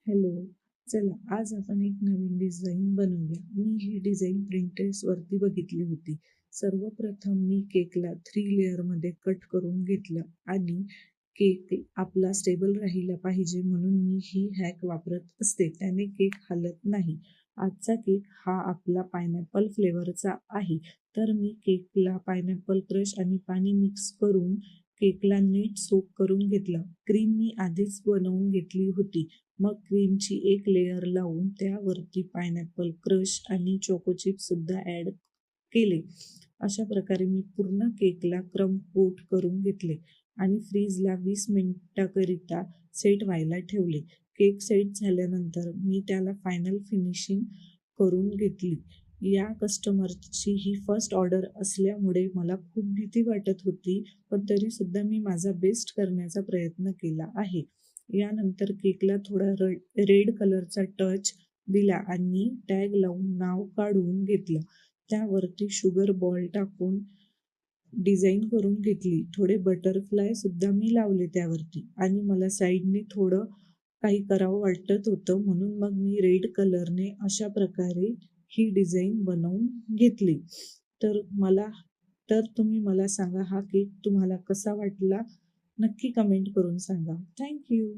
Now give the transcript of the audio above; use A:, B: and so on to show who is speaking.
A: Hello. चला आज आपण एक नवीन डिझाईन बनवूया. मी ही डिझाईन Pinterestवरती बघितली होती. सर्वप्रथम मी केकला 3 लेयरमध्ये कट करून घेतलं आणि केक आपला स्टेबल राहिला पाहिजे म्हणून मी ही हॅक वापरत असते. त्याने केक हलत नाही. आजचा केक हा आपला पायनॅपल फ्लेवरचा आहे. तर मी केकला पायनॅपल क्रश आणि पाणी मिक्स करून केकला नीट सोक करून घेतलं. क्रीम मी आधीच बनवून घेतली होती. मग क्रीमची एक लेयर लावून त्यावरती पायनॅपल क्रश आणि चोको चिप्स सुद्धा ॲड केले. अशा प्रकारे मी पूर्ण केकला क्रम कोट करून घेतले आणि फ्रीजला 20 मिनिटाकरिता सेट व्हायला ठेवले. केक सेट झाल्यानंतर मी त्याला फायनल फिनिशिंग करून घेतली. या कस्टमरची ही फर्स्ट ऑर्डर असल्यामुळे मला खूप भीती वाटत होती, पण तरीसुद्धा मी माझा बेस्ट करण्याचा प्रयत्न केला आहे. यानंतर केकला थोडा रेड कलरचा टच दिला आणि टॅग लावून नाव काढून घेतलं. त्यावरती शुगर बॉल टाकून डिझाईन करून घेतली. थोडे बटरफ्लाय सुद्धा मी लावले त्यावरती आणि मला साईडने थोडं काही करावं वाटत होतं, म्हणून मग मी रेड कलरने अशा प्रकारे ही डिझाईन बनवून घेतली. तर तुम्ही मला सांगा, हा केक तुम्हाला कसा वाटला? नक्की कमेंट करून सांगा. Thank you.